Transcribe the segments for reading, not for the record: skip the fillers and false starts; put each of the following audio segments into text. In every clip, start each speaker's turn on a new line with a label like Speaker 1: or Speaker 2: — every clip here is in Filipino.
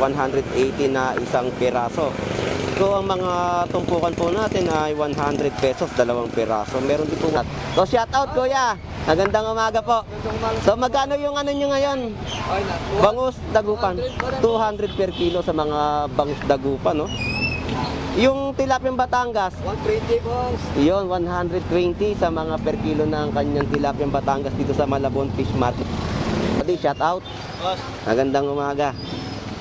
Speaker 1: 180 na isang piraso. So ang mga tumpukan po natin ay 100 pesos, dalawang piraso. Meron din po. So shout out kuya. Magandang umaga po. So magkano yung ano nyo ngayon? Bangus dagupan. 200 per kilo sa mga bangus dagupan, no? Yung tilapiyang Batangas,
Speaker 2: 120 boss.
Speaker 1: yun, 120 sa mga per kilo ng kanyang tilapiyang Batangas dito sa Malabon Fish Market. Shout out.
Speaker 2: Boss.
Speaker 1: Magandang umaga.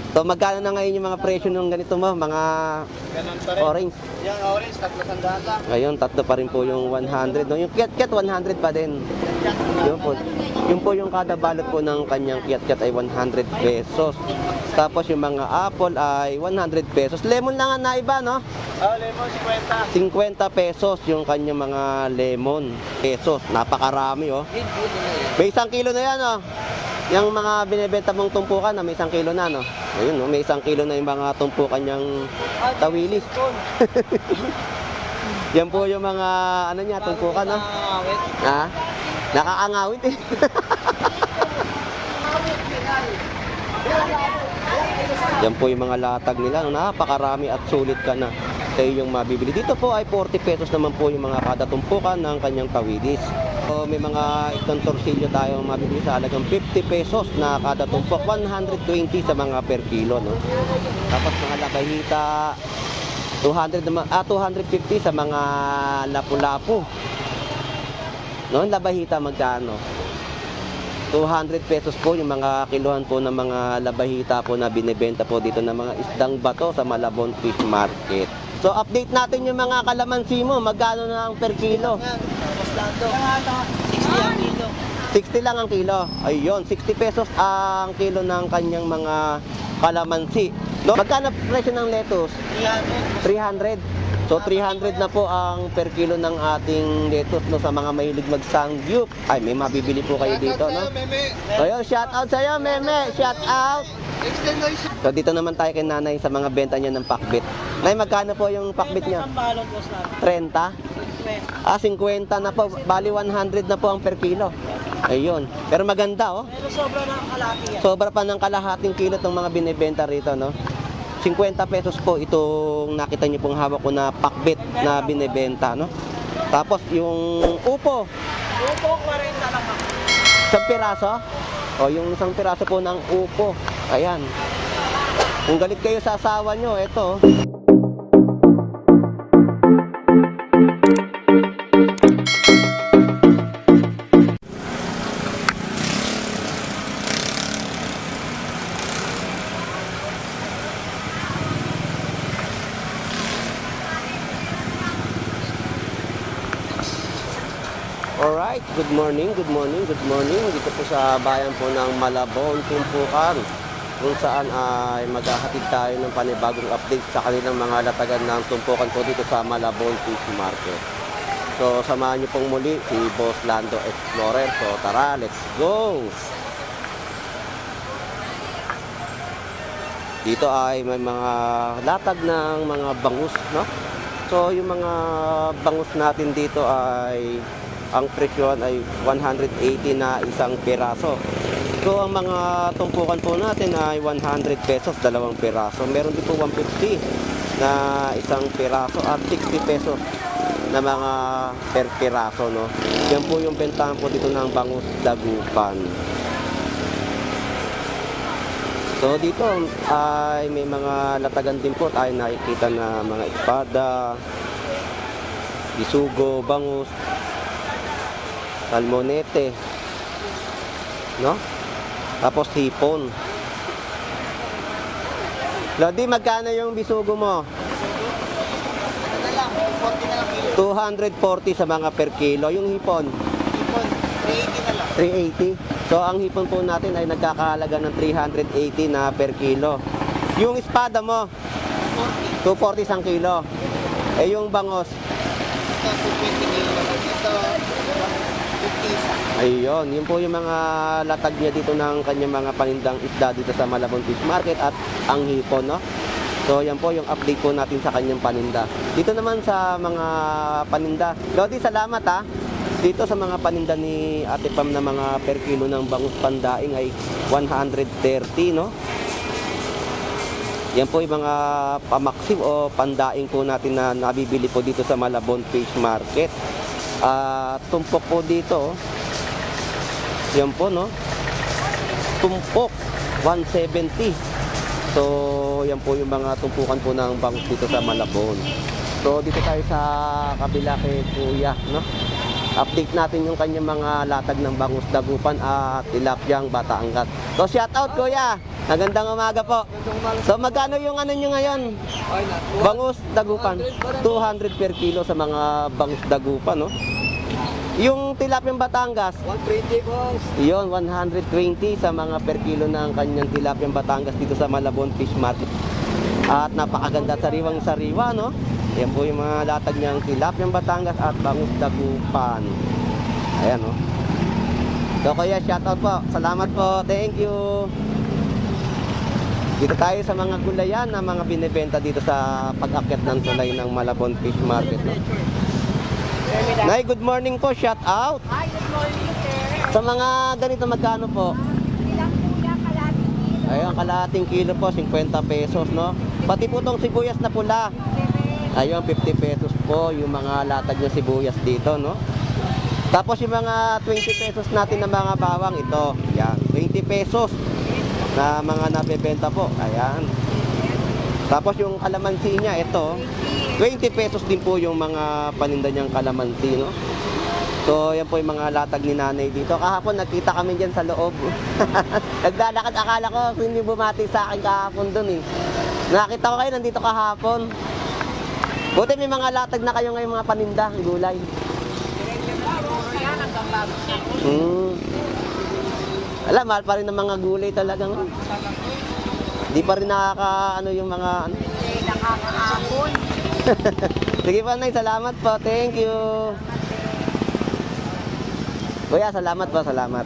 Speaker 1: So magkano na ngayon yung mga presyo ng ganito mo, mga
Speaker 2: Ganun pa rin.
Speaker 1: orange?
Speaker 2: Yung orange, 300 lang.
Speaker 1: Ngayon, tatlo pa rin po yung 100. No? Yung kiat-kiat, 100 pa din. Yun po yung kada balot po ng kanyang kiat-kiat ay 100 pesos. Tapos yung mga apple ay 100 pesos. Lemon lang ang naiba, no?
Speaker 2: Oh, lemon, 50.
Speaker 1: 50 pesos yung kanyang mga lemon. Pesos, napakarami, oh. May 1 kilo na yan, oh. Yung mga binibenta mong tumpukan na may 1 kilo na, no? Ayun, no? May 1 kilo na yung mga tumpukan niyang tawilis. Yan po yung mga, ano niya, tumpukan, no? Ha? Nakaangawit, eh. Yan po yung mga latag nila. Napakarami at sulit ka na sa iyong mabibili. Dito po ay 40 pesos naman po yung mga kada tumpukan ng kanyang tawilis. So, may mga itong torsilyo tayo mabibili sa halagang 50 pesos na kada tumpok, 120 sa mga per kilo, no? Tapos mga labahita, 250 sa mga lapu-lapu. No, labahita magkano? 200 pesos po yung mga kiluhan po ng mga labahita po na binebenta po dito ng mga isdang bato sa Malabon Fish Market. So update natin yung mga kalamansi mo, magkano na ang per kilo?
Speaker 2: 60 ang kilo.
Speaker 1: 60 lang ang kilo. Ayun, 60 pesos ang kilo ng kanyang mga kalamansi. No? Magkano presyo ng lettuce? 300. So 300 na po ang per kilo ng ating lettuce, no, sa mga mahilig mag-sangyup. Ay, may mabibili po kayo dito, no? Ayun, shout out sa iyo, Meme. Shout out. So dito naman tayo kay Nanay sa mga benta niya ng pakbit. Nay, magkano po yung pakbit niya? 30? 50 na po. Bali 100 na po ang per kilo. Ayun. Pero maganda, oh.
Speaker 2: Pero sobra na ang kalaki yan.
Speaker 1: Sobra pa ng kalahating kilo ng mga binibenta rito, no? 50 pesos po itong nakita niyo pong hawak ko na pakbit na binibenta, no? Tapos yung upo,
Speaker 2: Upo, 40 lang ako.
Speaker 1: isang piraso. O yung isang piraso po ng upo. Ayan. Kung galit kayo sa asawa nyo, eto. Alright, good morning, good morning, good morning. Dito po sa bayan po ng Malabon, Tumpukan, kung saan ay maghahatid tayo ng panibagong update sa kanilang mga latagan ng tumpukan po dito sa Malabon Fish Market. So, samahan niyo pong muli si Boss Lando Explorer. So, tara, let's go! Dito ay may mga latag ng mga bangus, no? So, yung mga bangus natin dito ay ang presyon ay 180 na isang piraso. So ang mga tumpukan po natin ay 100 pesos, dalawang piraso. Meron din po 150 na isang piraso at 60 pesos na mga per piraso, no? Yan po yung bentahan po dito ng bangus dagupan. So dito ay may mga latagan din po tayo nakikita na mga espada, bisugo, bangus, salmonete, no? Tapos hipon. Lodi, magkano yung bisugo mo? 240 sa mga per kilo. Yung hipon?
Speaker 2: Hipon, 380 na lang.
Speaker 1: 380. So ang hipon po natin ay nagkakahalaga ng 380 na per kilo. Yung espada mo? 240 isang kilo. Eh yung bangos?
Speaker 2: Ito, 220 kilo. Ito, 50 isa.
Speaker 1: Ayun, yun po yung mga latag niya dito ng kanyang mga panindang isda dito sa Malabon Fish Market at ang hipon, no? So yan po yung update po natin sa kanyang paninda. Dito naman sa mga paninda. Lodi, salamat ha. Dito sa mga paninda ni Ate Pam na mga per kilo ng bangus pandaing ay 130, no? Yan po yung mga pamaksim o pandaing po natin na nabibili po dito sa Malabon Fish Market. Tumpok po dito. Yan po, no? Tumpok, 170. So, yan po yung mga tumpukan po ng bangus dito sa Malabon. So, dito tayo sa kabila kay Kuya, no? Update natin yung kanyang mga latag ng bangus dagupan at tilapyang Batangas. So, shout out Kuya! Magandang umaga po. So, magkano yung ano nyo ngayon? Bangus dagupan. 200 per kilo sa mga bangus dagupan, no? Yung tilapyang Batangas,
Speaker 2: 120 boss.
Speaker 1: yun, 120 sa mga per kilo ng kanyang tilapyang Batangas dito sa Malabon Fish Market. At napakaganda at sariwang-sariwa, no? Yan po yung mga latag niyang tilapyang Batangas at bangus dagupan. Ayan, no? So, kaya shoutout po. Salamat po. Thank you. Dito tayo sa mga gulayan na mga binibenta dito sa pag-akyat ng tulay ng Malabon Fish Market, no? Nay, good morning po. Shout out.
Speaker 3: Hi, good morning, sir.
Speaker 1: Sa mga ganito, magkano po?
Speaker 3: Ilang kuya, kalating kilo.
Speaker 1: Ayun, kalahating kilo po, 50 pesos, no? Pati po tong sibuyas na pula. Ayun, 50 pesos po yung mga latag ng sibuyas dito, no? Tapos yung mga 20 pesos natin na mga bawang, ito. Yan, 20 pesos na mga nabebenta po. Ayan. Tapos yung kalamansi niya, ito. 20 pesos din po yung mga paninda niyang kalamansi, no? So, yan po yung mga latag ni nanay dito. Kahapon, nagkita kami dyan sa loob. Naglalakad, akala ko hindi bumati sa akin kahapon dun eh. Nakita ko kayo, nandito kahapon. Buti may mga latag na kayo ngayon, mga paninda, gulay. Alam, mahal pa rin ng mga gulay talagang. Di pa rin nakaka, yung mga,
Speaker 3: Hindi, nakakaapon.
Speaker 1: Sige po, Nay. Salamat po. Thank you. Kuya, salamat po. Salamat.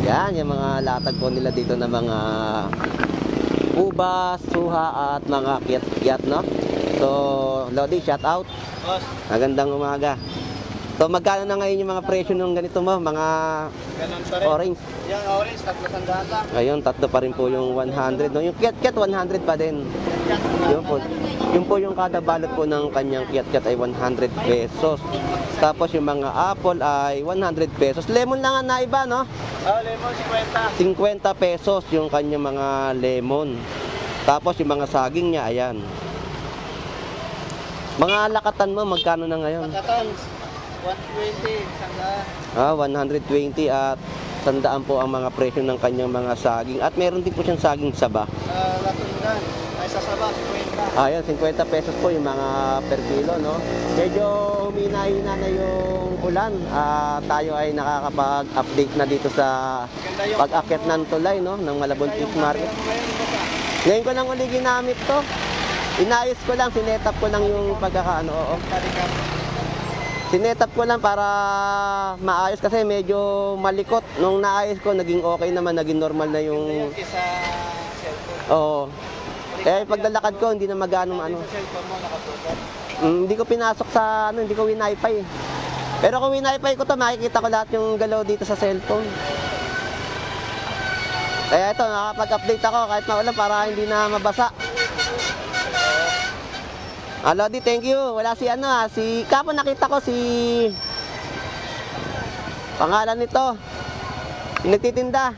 Speaker 1: Yan, yung mga latag po nila dito na mga ubas, suha at mga kiyat-kiyat, no? So, Lodi, shout out.
Speaker 2: Boss,
Speaker 1: Magandang umaga. So, magkano na ngayon yung mga presyo ng ganito mo? Mga
Speaker 2: ganun pa rin.
Speaker 1: orange.
Speaker 2: Yung orange, 300 lang.
Speaker 1: Ayun, tatlo pa rin po yung 100. No? Yung kiyat-kiyat, 100 pa din. Yun po. Yun po yung kada balot po ng kanyang kiyat-kiyat ay 100 pesos. Tapos yung mga apple ay 100 pesos. Lemon lang ang naiba, no?
Speaker 2: Lemon, 50.
Speaker 1: 50 pesos yung kanyang mga lemon. Tapos yung mga saging niya, ayan. Mga lakatan mo, magkano na ngayon?
Speaker 2: Katons, 120,
Speaker 1: 120
Speaker 2: 100.
Speaker 1: at 100 po ang mga presyo ng kanyang mga saging. At meron din po siyang saging saba.
Speaker 2: Sa Latundan, ay sa Saba, 50.
Speaker 1: Ayan, 50 pesos po yung mga per kilo, no? Medyo humina-hina na yung ulan. Tayo ay nakakapag-update na dito sa
Speaker 2: Ganda yung
Speaker 1: pag-akyat ng tulay, no? Ng Malabon Fish Market. Ngayon ko lang uli ginamit to. Inayos ko lang, sinetap ko lang yung pagkakaano, oo. Sinetap ko lang para maayos kasi medyo malikot. Nung naayos ko, naging okay naman, naging normal na yung...
Speaker 2: Sa cellphone.
Speaker 1: Oo. Eh, paglalakad ko, hindi na magano ano.
Speaker 2: Sa cellphone mo, nakatutok.
Speaker 1: Hindi ko pinasok sa ano, hindi ko winify. Pero kung winify ko to, makikita ko lahat yung galaw dito sa cellphone. Kaya ito, nakapag-update ako kahit maulan para hindi na mabasa. Lodi, thank you. Wala si ano si kapon nakita ko si pangalan nito. Nagtitinda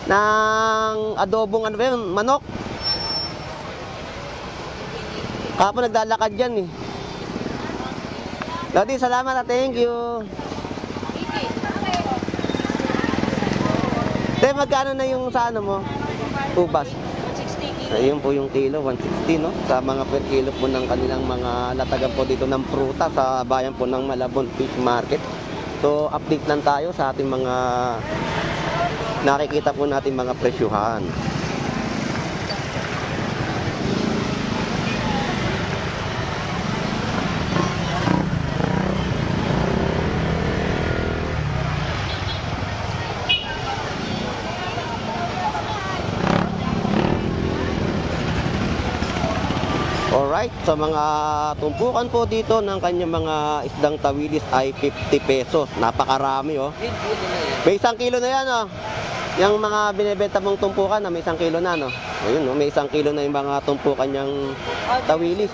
Speaker 1: ng adobong ano ba yun, manok. Kapon naglalakad diyan eh. Lodi, salamat at thank you. Magkano na yung sa ano mo? Ubas. Ayun po yung kilo, 160, no? Sa mga per kilo po ng kanilang mga latagan po dito ng pruta sa bayan po ng Malabon Fish Market. So, update lang tayo sa ating mga nakikita po natin mga presyuhan. Alright, sa mga tumpukan po dito ng kanyang mga isdang tawilis ay 50 pesos. Napakarami, oh. May 1 kilo na yan, oh. Yung mga binibenta mong tumpukan na may 1 kilo na, no? Ayun, no? May 1 kilo na yung mga tumpukan niyang tawilis.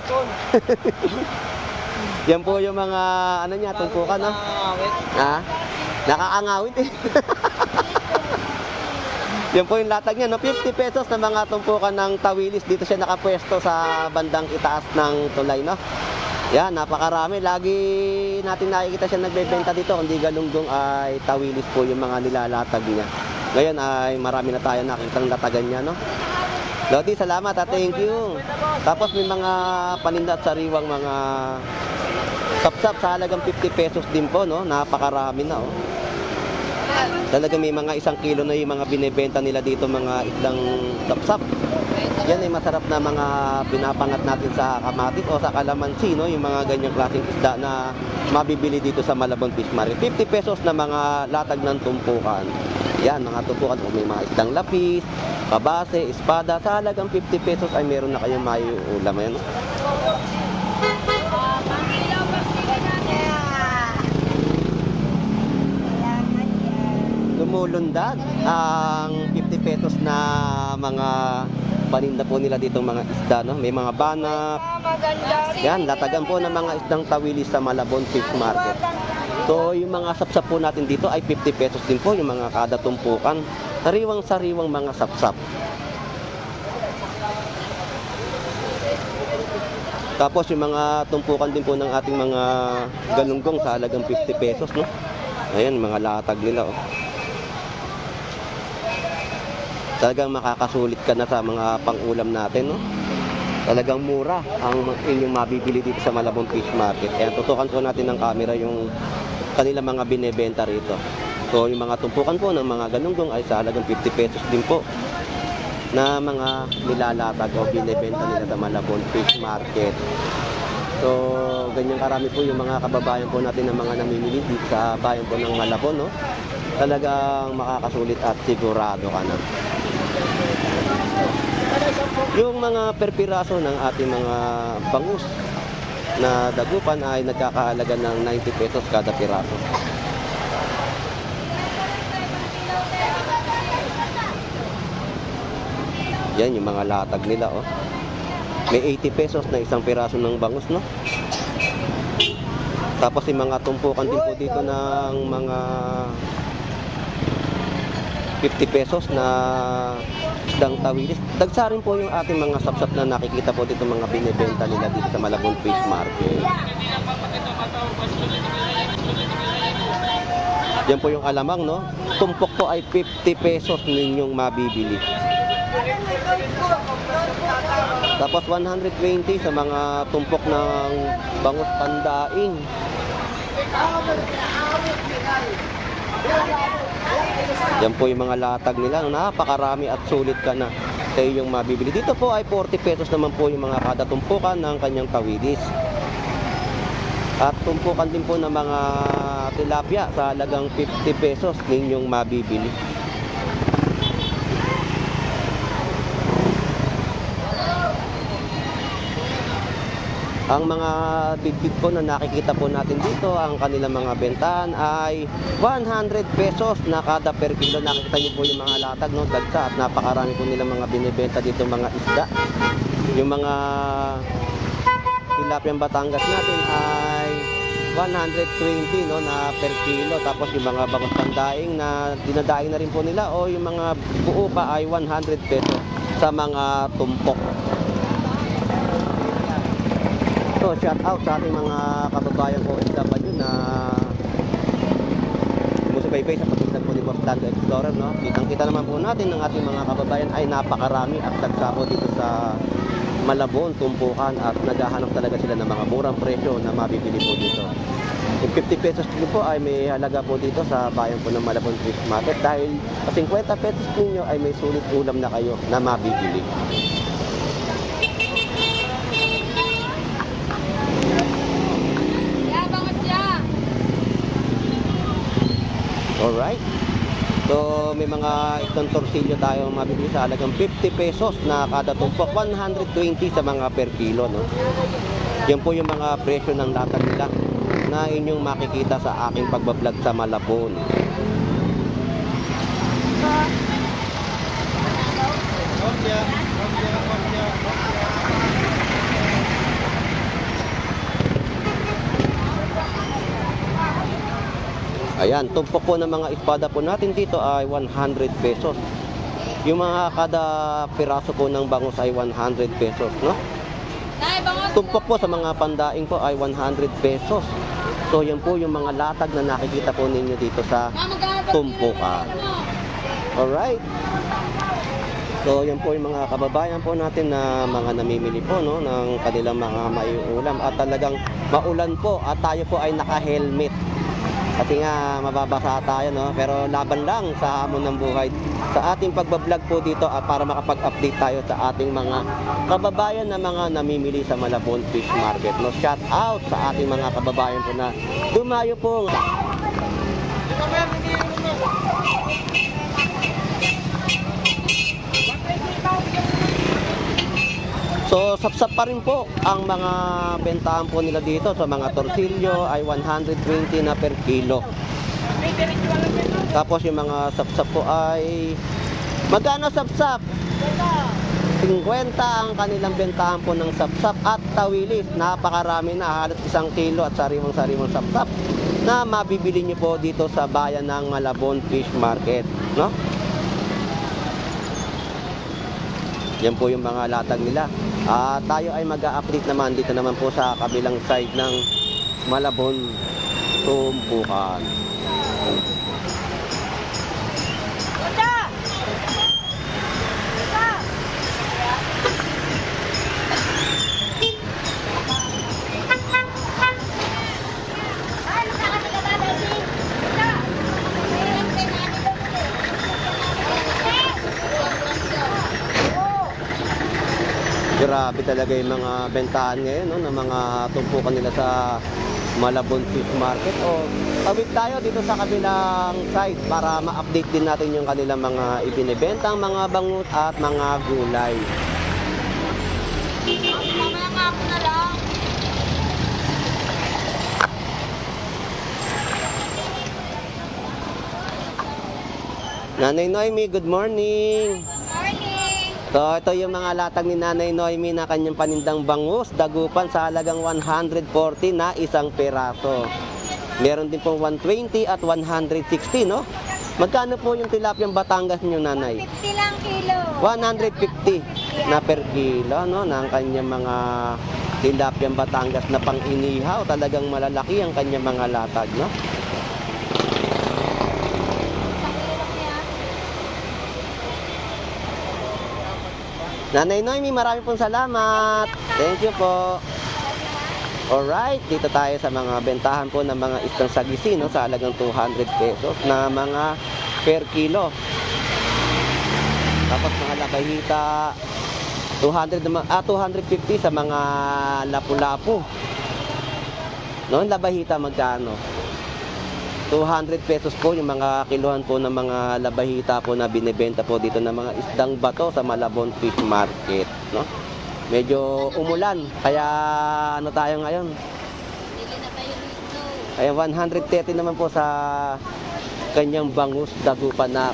Speaker 1: Yan po yung mga, ano niya, tumpukan, no? Ha? Nakakangawit eh. Yan po yung latag niya, no? 50 pesos na mga tumpukan ng tawilis. Dito siya nakapwesto sa bandang itaas ng tulay, no? Yan, napakarami. Lagi natin nakikita siya nagbebenta dito. Kundi galunggong ay tawilis po yung mga nilalatag niya. Ngayon ay marami na tayo nakikita ng latagan niya, no? Lodi, salamat at thank you. Tapos may mga paninda at sariwang mga sapsap sa halagang 50 pesos din po, no? Napakarami na, oh. Talaga may mga 1 kilo na yung mga binebenta nila dito, mga isdang sapsap. Yan ay masarap na mga pinapangat natin sa kamatis o sa kalamansi, no? Yung mga ganyang klaseng isda na mabibili dito sa Malabon Fish Market. 50 pesos na mga latag ng tumpukan. Yan, mga tumpukan. O may mga isdang lapis, kabase, espada. Sa halagang 50 pesos ay meron na kayong maiulam. Ayan, no? Lumulundag ang 50 pesos na mga paninda po nila dito mga isda, no? May mga banak. Yan, latagan po ng mga isdang tawilis sa Malabon Fish Market. So, yung mga sapsap po natin dito ay 50 pesos din po, yung mga kada tumpukan. Sariwang-sariwang mga sapsap. Tapos yung mga tumpukan din po ng ating mga galunggong sa halagang 50 pesos, no? Ayan, mga latag nila, oh. Talagang makakasulit ka na sa mga pang-ulam natin, no? Talagang mura ang inyong mabibili dito sa Malabon Fish Market. Kaya tutukan po natin ng camera yung kanilang mga binebenta rito. So, yung mga tumpukan po ng mga galunggong ay sa halagang 50 pesos din po na mga nilalatag o binebenta nila sa Malabon Fish Market. So, ganyan karami po yung mga kababayan po natin ng mga namimili dito sa bayan po ng Malabon, no? Talagang makakasulit at sigurado ka na. Yung mga perpiraso ng ating mga bangus na dagupan ay nagkakahalaga ng 90 pesos kada piraso. Yan yung mga latag nila, oh. May 80 pesos na isang piraso ng bangus, no? Tapos yung mga tumpukan din po dito ng mga 50 pesos na isdang tawilis. Dagsa rin po yung ating mga sapsap na nakikita po dito mga binibenta nila dito sa Malabon Fish Market. Yan po yung alamang, no? Tumpok po ay 50 pesos ninyong mabibili. Tapos 120 sa mga tumpok ng bangus pandaing. Yan po yung mga latag nila. Napakarami at sulit ka na sa iyong mabibili. Dito po ay 40 pesos naman po yung mga kada tumpukan ng kanyang tawilis. At tumpukan din po ng mga tilapia sa halagang 50 pesos ninyong mabibili. Ang mga big po na nakikita po natin dito, ang kanilang mga bentahan ay 100 pesos na kada per kilo. Nakikita niyo po yung mga latag, no? Dagsa at napakarami po nilang mga binibenta dito mga isda. Yung mga tilapiyang Batangas natin ay 120, no, na per kilo. Tapos yung mga bangus pandaing na dinadaing na rin po nila o yung mga buo pa ay 100 pesos sa mga tumpok. So, shout out sa ating mga kababayan ko OFW na sumusubaybay sa pagkitan po ni Boss Lando Explorer, no? Kitang-kita naman po natin ng ating mga kababayan ay napakarami at dagsa po dito sa Malabon, tumpukan at naghahanap talaga sila ng mga murang presyo na mabibili po dito. Yung 50 pesos din po ay may halaga po dito sa bayan po ng Malabon Fish Market dahil sa 50 pesos ninyo ay may sulit ulam na kayo na mabibili. Alright. So, may mga isang torsilyo tayo mabibili sa halagang 50 pesos na kada tumpok, 120 sa mga per kilo, no? Yan po yung mga presyo ng latag nila na inyong makikita sa aking pagbablog sa Malabon. Ayan, tumpok po ng mga espada po natin dito ay 100 pesos. Yung mga kada piraso po ng bangus ay 100 pesos, no? Tumpok po sa mga pandaing po ay 100 pesos. So yan po yung mga latag na nakikita po ninyo dito sa tumpukan. Alright. So yan po yung mga kababayan po natin na mga namimili po, no, ng kanilang mga maiulam. At talagang maulan po at tayo po ay naka-helmet. Kasi nga mababasa tayo, no? Pero laban lang sa hamon ng buhay. Sa ating pagbablog po dito para makapag-update tayo sa ating mga kababayan na mga namimili sa Malabon Fish Market, no? Shout out sa ating mga kababayan po na dumayo po. So, sapsap pa rin po ang mga bentahan po nila dito. So, mga torsilyo ay 120 na per kilo. Tapos yung mga sapsap po ay magkano sapsap? 50 ang kanilang bentahan po ng sapsap at tawilis. Napakarami na, halos 1 kilo at sariwang-sariwang sapsap na mabibili nyo po dito sa bayan ng Malabon Fish Market, no? Yan po yung mga latag nila. Tayo ay mag-a-update naman dito naman po sa kabilang side ng Malabon tumpukan. Grabe talaga yung mga bentahan ngayon, no, ng mga tumpukan nila sa Malabon Fish Market. O tawid tayo dito sa kabilang side para ma-update din natin yung kanilang mga ibinibentang mga bangus at mga gulay.
Speaker 3: Mamaya nga ako na lang.
Speaker 1: Nanay Noemi, good morning!
Speaker 3: Morning!
Speaker 1: So ito yung mga latag ni Nanay Noemi na kanyang panindang bangus, dagupan sa halagang 140 na isang peraso. Meron din po 120 at 160, no? Magkano po yung tilapiyang Batangas niyo, Nanay?
Speaker 3: 50 lang kilo.
Speaker 1: 150 na per kilo, no, ng kanyang mga tilapiyang Batangas na pang-inihaw. Talagang malalaki ang kanyang mga latag, no? Nanay Noemi, marami pong salamat. Thank you po. Alright, dito tayo sa mga bentahan po ng mga isang sagisi, no, sa halagang 200 pesos na mga per kilo. Tapos mga labahita, 250 sa mga lapu-lapu. No, labahita magkano? 200 pesos po yung mga kiluhan po ng mga labahita po na binebenta po dito ng mga isdang bato sa Malabon Fish Market, no? Medyo umulan, kaya ano tayo ngayon? Kaya 130 naman po sa kanyang bangus dagupan na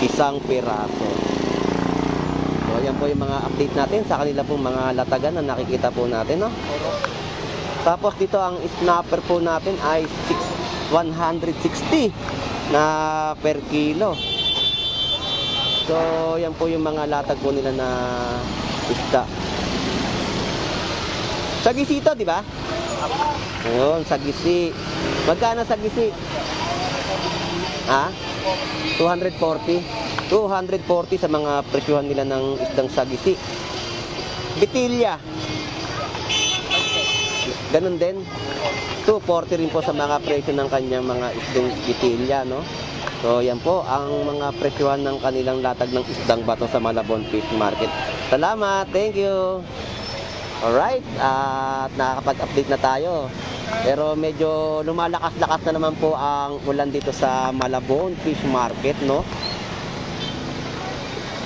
Speaker 1: isang piraso. So ayan po yung mga update natin sa kanila pong mga latagan na nakikita po natin, no? Tapos dito ang snapper po natin ay 160 na per kilo. So yan po yung mga latag po nila na isda. Sagisito, di ba? Ayun, sagisi. Magkano sagisi? Ha? 240. 240 sa mga presyuhan nila ng isdang sagisi. Bitilya. Ganun din. 240 rin po sa mga presyo ng kanyang mga isdang bitilya, no? So yan po ang mga presyuhan ng kanilang latag ng isdang bato sa Malabon Fish Market. Salamat, thank you. Alright, at nakakapag-update na tayo. Pero medyo lumalakas-lakas na naman po ang ulan dito sa Malabon Fish Market, no?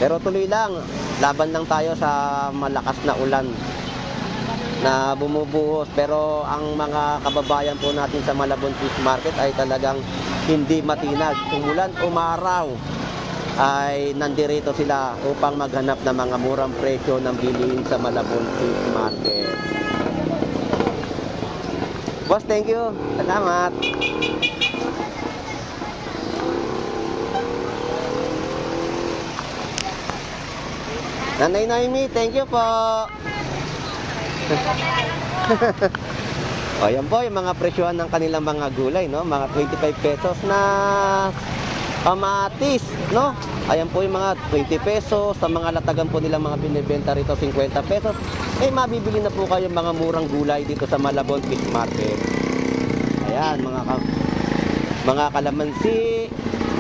Speaker 1: Pero tuloy lang, laban lang tayo sa malakas na ulan na bumubuhos. Pero ang mga kababayan po natin sa Malabon Fish Market ay talagang hindi matinag. Umulan, umaraw, ay nandirito sila upang maghanap ng mga murang presyo ng bilihin sa Malabon Fish Market. Boss, thank you. Salamat. Nanay Noemi, thank you po. O, yan po yung mga presyohan ng kanilang mga gulay, no? Mga 25 pesos na kamatis, no? Ayan po yung mga 20 pesos. Sa mga latagan po nilang mga binibenta rito, 50 pesos. Eh, mabibili na po kayo mga murang gulay dito sa Malabon Fish Market. Ayan, mga kalamansi,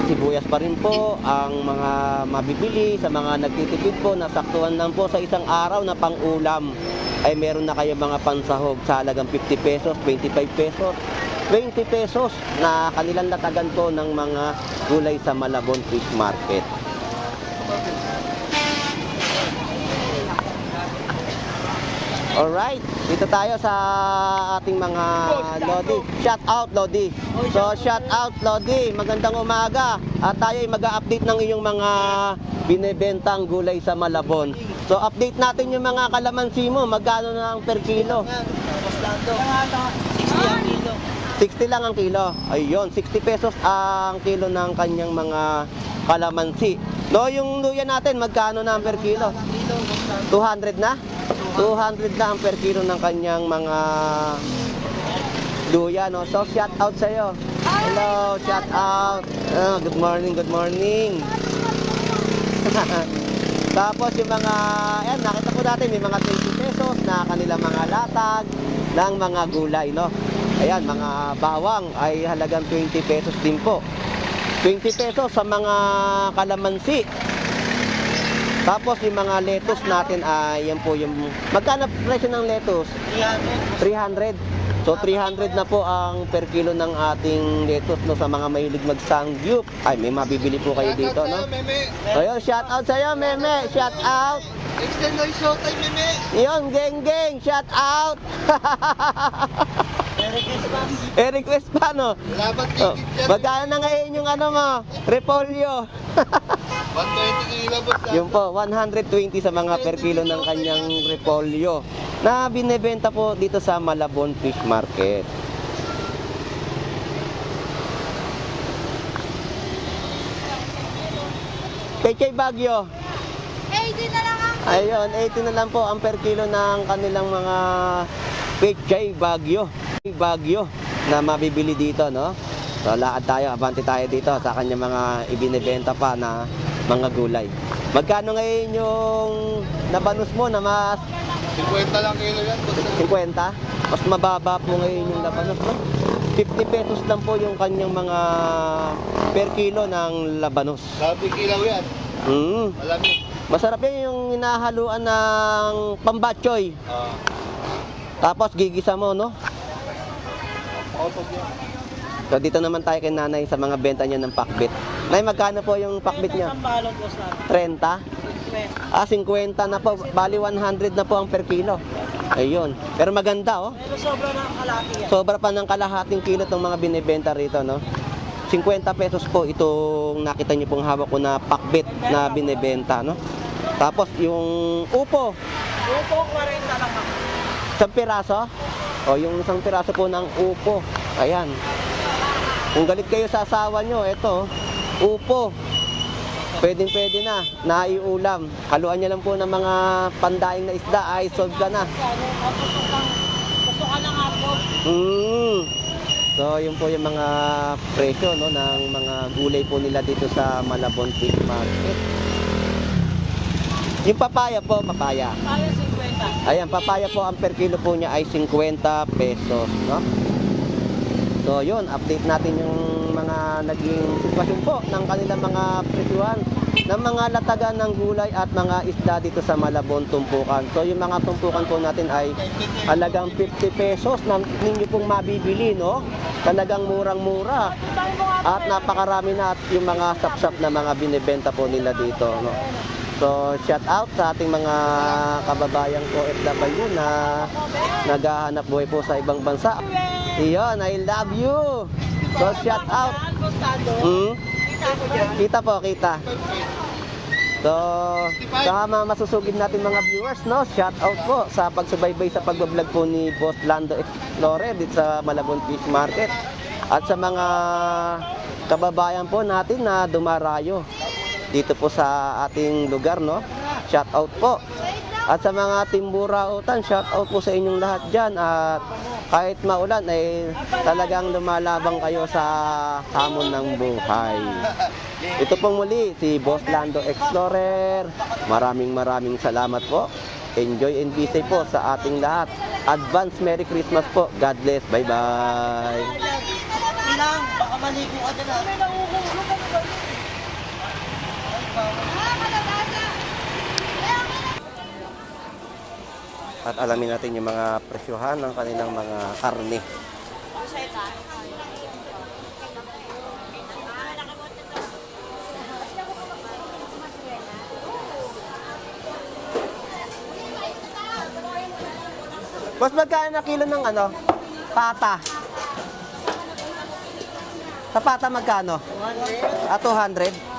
Speaker 1: sibuyas pa rin po ang mga mabibili sa mga nagtitipid po. Nasaktuhan lang po sa isang araw na pang-ulam. Ay meron na kayo mga pansahog sa halagang 50 pesos, 25 pesos, 20 pesos na kanilang latagan po ng mga gulay sa Malabon Fish Market. Alright, dito tayo sa ating mga Lodi. Shout out Lodi. So shout out Lodi, magandang umaga. At tayo ay mag-update ng iyong mga binebentang gulay sa Malabon. So update natin yung mga kalamansi mo, magkano na ang per kilo?
Speaker 2: Mas lando. 60 ang kilo.
Speaker 1: 60 lang ang kilo. Ayun, 60 pesos ang kilo ng kanyang mga kalamansi. No, yung luya natin, magkano na ang per kilo?
Speaker 2: Kilo, mas lando.
Speaker 1: 200 na? 200 na ang per kilo ng kanyang mga luya, no? So, shout out sa'yo. Hello, shout out. Good morning, good morning. Tapos yung mga, ayan, nakita po natin, may mga 20 pesos na kanilang mga latag ng mga gulay, no? Ayan, mga bawang ay halagang 20 pesos din po. 20 pesos sa mga kalamansi. Tapos yung mga lettuce natin ay yan po yung magkano presyo ng lettuce? 300. So 300 na po ang per kilo ng ating lettuce, no, sa mga mahilig magsangyup. Ay, may mabibili po kayo dito, no? Ayun, shout out sa iyo, Meme. Shout out.
Speaker 2: Extend no showtime, meme.
Speaker 1: Yun, geng, shout out. Request pa, no?
Speaker 2: Labat
Speaker 1: Oh,
Speaker 2: ticket yan.
Speaker 1: magkano na ngayon yung ano mo? Repolyo.
Speaker 2: 120 kilo, boss lando.
Speaker 1: Yung po, 120 sa mga per kilo ng kanyang repolyo na binebenta po dito sa Malabon Fish Market. Pechay Bagyo.
Speaker 3: 80 na lang ang
Speaker 1: Ayun, 80 na lang po ang per kilo ng kanilang mga Pechay Bagyo na mabibili dito, no? So, lakad tayo, abante tayo dito sa kanya mga ibinebenta pa na mga gulay. Magkano ngayon yung nabanus mo na mas
Speaker 2: 50 lang kilo yan, boss lando.
Speaker 1: 50? Mas mababa po ngayon yung labanos, no? 50 pesos lang po yung kanyang mga per kilo ng labanos.
Speaker 2: Sabi kilaw yan. Malamig.
Speaker 1: Masarap yan yung hinahaluan ng pambatchoy. Tapos gigisa mo, no?
Speaker 2: Otog yan.
Speaker 1: So dito naman tayo kay nanay sa mga benta niya ng pakbit. Nay, magkano po yung pakbit niya?
Speaker 2: balot, boss lando.
Speaker 1: 30? 50 na po. Bali 100 na po ang per kilo. Ayun. Pero maganda, oh.
Speaker 2: Pero sobra na ang kalaki yan.
Speaker 1: Sobra pa ng kalahating kilo itong mga binibenta rito, no? 50 pesos po itong nakita niyo pong hawak ko na pakbit na binibenta, no? Tapos yung upo,
Speaker 2: Upo, 40 lang ako.
Speaker 1: isang piraso. O yung isang piraso po ng upo. Ayan. Kung galit kayo sa asawa nyo, eto, upo. Pwede na, naiulam. Haluan niya lang po ng mga pandaing na isda, ay solve ka na.
Speaker 3: gusto ka ng hapon.
Speaker 1: So, yun po yung mga presyo, no, ng mga gulay po nila dito sa Malabon Fish Market. Yung papaya po, papaya.
Speaker 3: Kaya 50.
Speaker 1: Ayan, papaya po, ang per kilo po niya ay 50 pesos, no? So, yun, update natin yung mga naging sitwasyon po ng kanilang mga presyuhan ng mga latagan ng gulay at mga isda dito sa Malabon Tumpukan. So, yung mga tumpukan po natin ay halagang 50 pesos na ninyo pong mabibili, no? Talagang murang-mura. At napakarami na at yung mga sapsap na mga binibenta po nila dito, no? So, shout out sa ating mga kababayang OFW na naghahanap buhay po sa ibang bansa. Iyon, I love you. So, shout out. Kita po, kita. So, saka masusugid natin mga viewers, no? Shout out po sa pagsubaybay sa pagbablog po ni Boss Lando Explorer dito sa Malabon Fish Market. At sa mga kababayan po natin na dumarayo dito po sa ating lugar, no? Shout out po. At sa mga timburautan, shout out po sa inyong lahat dyan. At kahit maulan, ay talagang lumalabang kayo sa hamon ng buhay. Ito pong muli, si Boss Lando Explorer. Maraming salamat po. Enjoy and be safe po sa ating lahat. Advance Merry Christmas po. God bless. Bye-bye.
Speaker 2: Ilang, baka maligo ka dyan ah.
Speaker 1: At alamin natin yung mga presyohan ng kanilang mga karne. Boss, magkano na kilo ng ano? Pata. Sa pata magkano? 200. 200?